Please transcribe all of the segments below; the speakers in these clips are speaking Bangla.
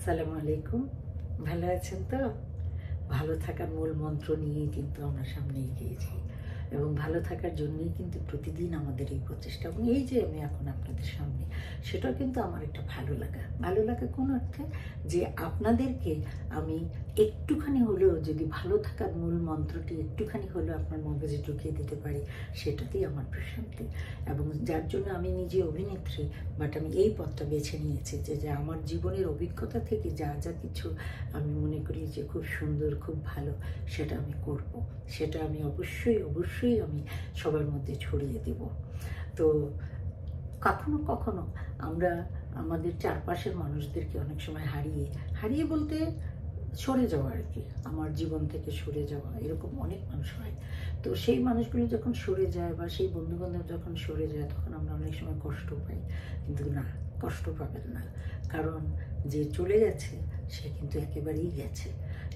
আসসালামু আলাইকুম। ভালো আছেন তো? ভালো থাকার মূল মন্ত্র নিয়েই কিন্তু আমরা সামনে এগিয়েছি এবং ভালো থাকার জন্যই কিন্তু প্রতিদিন আমাদের এই প্রচেষ্টা। এবং এই যে আমি এখন আপনাদের সামনে, সেটাও কিন্তু আমার একটা ভালো লাগা কোন অর্থে, যে আপনাদেরকে আমি একটুখানি হলেও যদি ভালো থাকার মূল মন্ত্রটি একটুখানি হলেও আপনার মগজে ঢুকিয়ে দিতে পারি, সেটাতেই আমার প্রশান্তি। এবং যার জন্য আমি নিজে অভিনেত্রী, বাট আমি এই পথটা বেছে নিয়েছি যে আমার জীবনের অভিজ্ঞতা থেকে যা যা কিছু আমি মনে করি যে খুব সুন্দর, খুব ভালো, সেটা আমি করব। সেটা আমি অবশ্যই আমি সবার মধ্যে ছড়িয়ে দেব। তো কখনো কখনো আমরা আমাদের চারপাশের মানুষদেরকে অনেক সময় হারিয়ে বলতে সরে যাওয়া আর কি, আমার জীবন থেকে সরে যাওয়া, এরকম অনেক মানুষ হয়। তো সেই মানুষগুলো যখন সরে যায় বা সেই বন্ধুবান্ধব যখন সরে যায়, তখন আমরা অনেক সময় কষ্ট পাই। কিন্তু না, কষ্ট পাবেন না, কারণ যে চলে গেছে সে কিন্তু একেবারেই গেছে।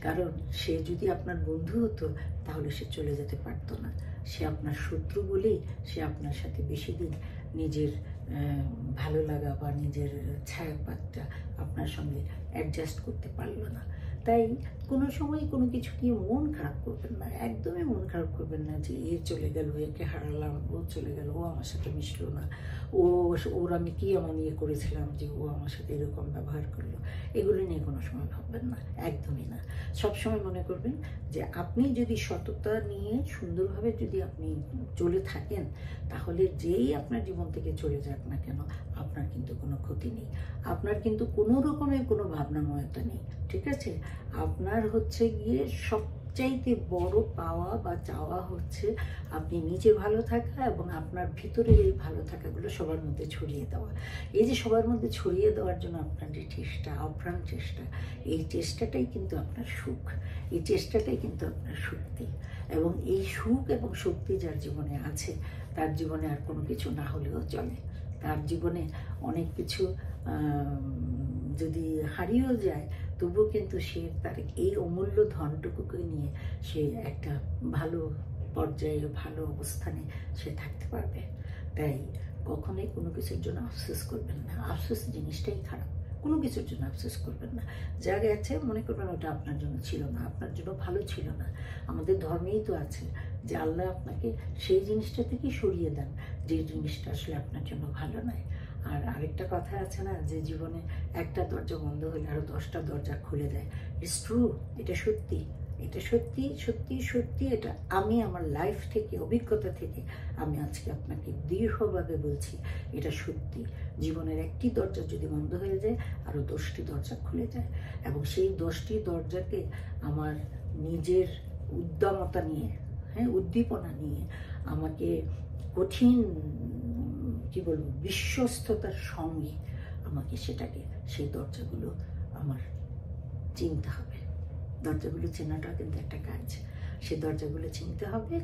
কারণ সে যদি আপনার বন্ধু হতো তাহলে সে চলে যেতে পারতো না। সে আপনার শত্রু বলেই সে আপনার সাথে বেশি দিন নিজের ভালো লাগা বা নিজের ছায়াপাতটা আপনার সঙ্গে অ্যাডজাস্ট করতে পারলো না। তাই কোনো সময় কোনো কিছু নিয়ে মন খারাপ করবেন না, একদমই মন খারাপ করবেন না যে এ চলে গেল, একে হারালাম, ও চলে গেল, ও আমার সাথে মিশলো না, ওর আমি কি এমন ইয়ে করেছিলাম যে ও আমার সাথে এরকম ব্যবহার করলো। এগুলো নিয়ে কোনো সময় ভাববেন না, একদমই না। সবসময় মনে করবেন যে আপনি যদি সততা নিয়ে সুন্দরভাবে যদি আপনি চলে থাকেন, তাহলে যেই আপনার জীবন থেকে চলে যাক না কেন, আপনার কিন্তু কোনো ক্ষতি নেই, আপনার কিন্তু কোনো রকমের কোনো ভাবনাময়তা নেই। ঠিক আছে? আপনার হচ্ছে গিয়ে সবচাইতে বড় পাওয়া বা চাওয়া হচ্ছে আপনি নিজে ভালো থাকা এবং আপনার ভিতরের এই ভালো থাকাগুলো সবার মধ্যে ছড়িয়ে দেওয়া। এই যে সবার মধ্যে ছড়িয়ে দেওয়ার জন্য আপনার যে চেষ্টা, অপ্রাণ চেষ্টা, এই চেষ্টাটাই কিন্তু আপনার সুখ, এই চেষ্টাটাই কিন্তু আপনার শক্তি। এবং এই সুখ এবং শক্তি যার জীবনে আছে, তার জীবনে আর কোনো কিছু না হলেও চলে। তার জীবনে অনেক কিছু যদি হারিয়েও যায়, তবুও কিন্তু সে তার এই অমূল্য ধনটুকুকে নিয়ে সে একটা ভালো পর্যায়ে, ভালো অবস্থানে সে থাকতে পারবে। তাই কখনোই কোনো কিছুর জন্য আফসোস করবেন না। আফসোস জিনিসটাই খারাপ। কোনো কিছুর জন্য আফসোস করবেন না। যা গেছে মনে করবেন ওটা আপনার জন্য ছিল না, আপনার জন্য ভালো ছিল না। আমাদের ধর্মেই তো আছে যে আল্লাহ আপনাকে সেই জিনিসটা থেকেই সরিয়ে দেন যে জিনিসটা আসলে আপনার জন্য ভালো নয়। আর আরেকটা কথা আছে না, যে জীবনে একটা দরজা বন্ধ হলে আরো 10টা দরজা খুলে যায়। ইটস ট্রু, এটা সত্যি, এটা সত্যি সত্যি সত্যি। এটা আমি আমার লাইফ থেকে, অভিজ্ঞতা থেকে আমি আজকে আপনাকে দৃঢ়ভাবে বলছি, এটা সত্যি। জীবনের একটি দরজা যদি বন্ধ হয়ে যায়, আরো 10টি দরজা খুলে যায়। এবং সেই 10টি দরজাকে আমার নিজের উদ্দামতা নিয়ে, উদ্দীপনা নিয়ে, আমাকে কঠিন কি বলবো, বিশ্বস্ততার সঙ্গে আমাকে সেই দরজাগুলো আমার চিনতে হবে। দরজাগুলো চেনাটা কিন্তু একটা কাজ। সে দরজাগুলো চিনতে হবে।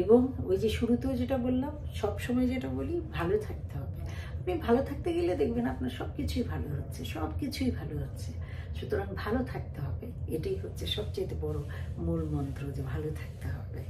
এবং ওই যে শুরুতেও যেটা বললাম, সবসময় যেটা বলি, ভালো থাকতে হবে। আপনি ভালো থাকতে গেলে দেখবেন আপনার সবকিছুই ভালো হচ্ছে। সুতরাং ভালো থাকতে হবে, এটাই হচ্ছে সবচেয়ে বড় মূল মন্ত্র, যে ভালো থাকতে হবে।